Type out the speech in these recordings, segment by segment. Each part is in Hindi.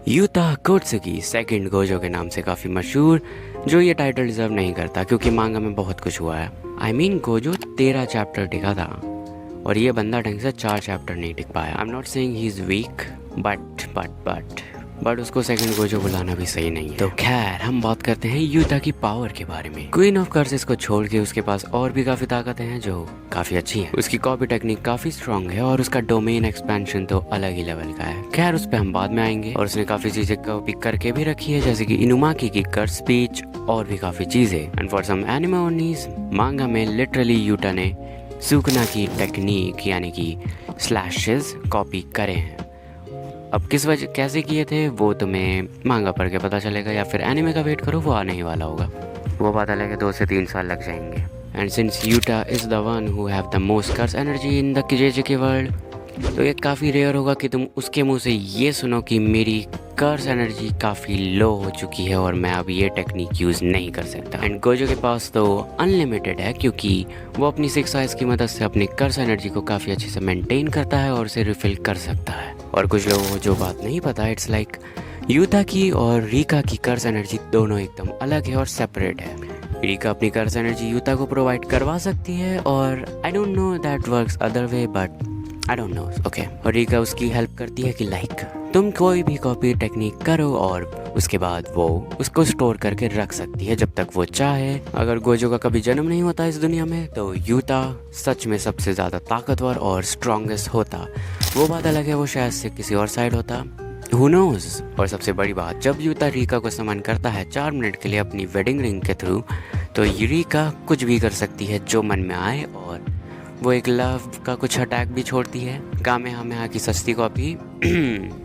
यूता कोत्सुकी सेकंड गोजो के नाम से काफ़ी मशहूर, जो ये टाइटल डिजर्व नहीं करता क्योंकि मांगा में बहुत कुछ हुआ है। गोजो 13 चैप्टर टिका था और ये बंदा ढंग से 4 चैप्टर नहीं टिक पाया। I am not saying he is week, but उसको सेकंड गोजो बुलाना भी सही नहीं है। तो खैर हम बात करते हैं यूता की पावर के बारे में। क्वीन ऑफ कर्सेस को छोड़ के उसके पास और भी काफी ताकतें हैं जो काफी अच्छी हैं। उसकी कॉपी टेक्निक काफी स्ट्रांग है और उसका डोमेन एक्सपेंशन तो अलग ही लेवल का है। खैर उस पर हम बाद में आएंगे। और उसने काफी चीजें कॉपी करके भी रखी है, जैसे कि इनुमाकी की कर स्पीच और भी काफी चीजें। एंड फॉर सम एनिमे ओनीज, मांगा में लिटरली यूता ने सुकना की टेक्निक यानी कि स्लैशेस कॉपी करे हैं। अब किस वजह कैसे किए थे वो तुम्हें मांगा पढ़ के पता चलेगा, या फिर एनिमे का वेट करो, वो आने ही वाला होगा। वो पता लगे 2 से 3 साल लग जाएंगे। And since Yuta is the one who have the most curse energy in the JJK world, तो ये काफ़ी रेयर होगा कि तुम उसके मुंह से ये सुनो कि मेरी कर्स एनर्जी काफ़ी लो हो चुकी है और मैं अब ये टेक्निक यूज़ नहीं कर सकता। एंड गोजो के पास तो अनलिमिटेड है क्योंकि वो अपनी 6 आइज की मदद से अपनी कर्स एनर्जी को काफ़ी अच्छे से मेंटेन करता है और उसे रिफिल कर सकता है। और कुछ लोगों को जो बात नहीं पता, इट्स लाइक यूता की और रीका की कर्स एनर्जी दोनों एकदम अलग है और सेपरेट है। रीका अपनी कर्स एनर्जी यूता को प्रोवाइड करवा सकती है और I don't know that works other way, but I don't know, okay. और रीका उसकी हेल्प करती है कि लाइक तुम कोई भी कॉपी टेक्निक करो और उसके बाद वो उसको स्टोर करके रख सकती है जब तक वो चाहे। अगर गोजो का कभी जन्म नहीं होता इस दुनिया में तो यूता सच में सबसे ज़्यादा ताकतवर और स्ट्रॉन्गेस्ट होता। वो बात अलग है, वो शायद से किसी और साइड होता, Who knows? और सबसे बड़ी बात, जब यूता रीका को समन करता है 4 मिनट के लिए अपनी वेडिंग रिंग के थ्रू, तो रीका कुछ भी कर सकती है जो मन में आए। और वो एक लव का कुछ अटैक भी छोड़ती है, कामेहामेहा की सस्ती कॉपी।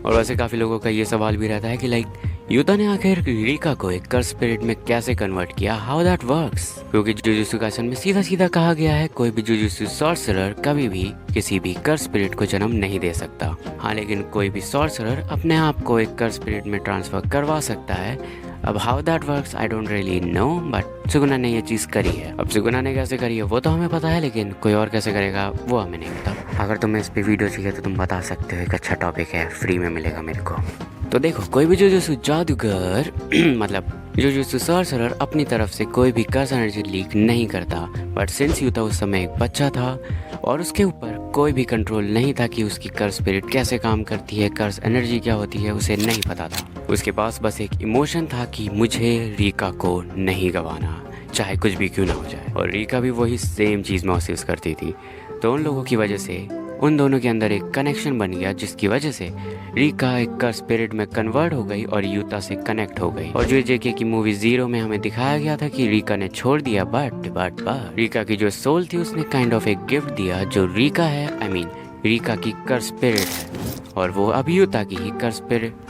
और वैसे काफ़ी लोगों का ये सवाल भी रहता है कि लाइक यूता ने आखिर रीका को एक कर्स स्पिरिट में कैसे कन्वर्ट किया, हाउ दैट वर्क्स। क्योंकि जुजुत्सु काइसेन में सीधा सीधा कहा गया है कोई भी जुजुत्सु सॉर्सरर कभी भी किसी भी कर्स स्पिरिट को जन्म नहीं दे सकता। हाँ, लेकिन कोई भी सॉर्सरर अपने आप को एक कर्स स्पिरिट में ट्रांसफर करवा सकता है। अब how that works I don't really know, but Suguna ने ये चीज़ करी है। अब सुगुना ने कैसे करी है वो तो हमें पता है, लेकिन कोई और कैसे करेगा वो हमें नहीं पता। अगर तुम्हें इस पे वीडियो चाहिए तो तुम बता सकते हो, एक अच्छा टॉपिक है, फ्री में मिलेगा मेरे को। तो देखो, कोई भी जुजुत्सु जादूगर मतलब जुजुत्सु सॉर्सरर अपनी तरफ से कोई भी कर्स एनर्जी लीक नहीं करता। बट सिंस यूता उस समय एक बच्चा था और उसके ऊपर कोई भी कंट्रोल नहीं था कि उसकी कर्स स्पिरिट कैसे काम करती है, कर्स एनर्जी क्या होती है, उसे नहीं पता था। उसके पास बस एक इमोशन था कि मुझे रीका को नहीं गंवाना, चाहे कुछ भी क्यों ना हो जाए। और रीका भी वही सेम चीज़ महसूस करती थी। तो उन लोगों की वजह से उन दोनों के अंदर एक कनेक्शन बन गया, जिसकी वजह से रीका एक कर्स स्पिरिट में कन्वर्ट हो गई और यूता से कनेक्ट हो गई। और जो जेके की मूवी 0 में हमें दिखाया गया था कि रीका ने छोड़ दिया, बट रीका की जो सोल थी उसने काइंड ऑफ एक गिफ्ट दिया जो रीका है, आई मीन रीका की कर्स स्पिरिट है, और वो अब यूता की ही कर्स स्पिरिट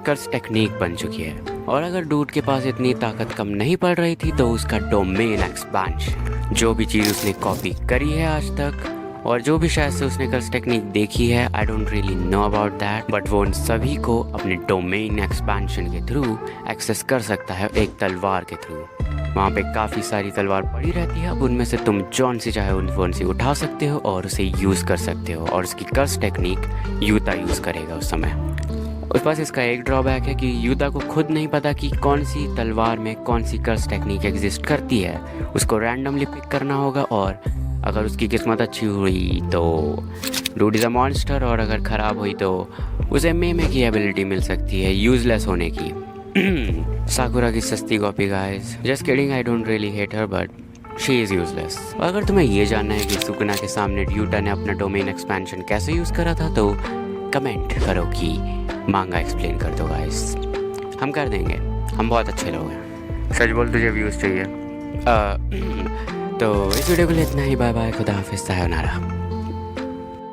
कर्स टेक्निक बन चुकी है। और अगर डूड के पास इतनी ताकत कम नहीं पड़ रही थी तो उसका डोमेन एक्सपेंशन, जो भी चीज़ उसने कॉपी करी है आज तक और जो भी शायद से उसने कर्स टेक्निक देखी है, आई don't really know about that, but वो उन सभी को अपने डोमेन एक्सपेंशन के थ्रू एक्सेस कर सकता है एक तलवार के थ्रू। वहाँ पे काफ़ी सारी तलवार पड़ी रहती है, अब उनमें से तुम जौन सी चाहे उन सी उठा सकते हो और उसे यूज़ कर सकते हो। और उसकी कर्स टेक्निक यूता यूज़ करेगा उस समय। उस पास इसका एक ड्रॉबैक है कि यूता को खुद नहीं पता कि कौन सी तलवार में कौन सी कर्स टेक्निक एग्जिस्ट करती है। उसको रैंडमली पिक करना होगा और अगर उसकी किस्मत अच्छी हुई तो डूड इज़ अ मॉन्स्टर, और अगर ख़राब हुई तो उसे मेमे की एबिलिटी मिल सकती है यूजलेस होने की। साकुरा की सस्ती copy guys, just kidding, I don't really hate her but she is useless. अगर तुम्हें ये जानना है कि सुकुना के सामने यूता ने अपना डोमेन एक्सपेंशन कैसे यूज़ करा था तो कमेंट करो कि मांगा एक्सप्लेन कर दो गाइस, हम कर देंगे, हम बहुत अच्छे लोग हैं। सच बोल, तुझे व्यूज़ चाहिए। तो इस वीडियो के लिए इतना ही, बाय बाय, खुदा हाफिज़, सायोनारा।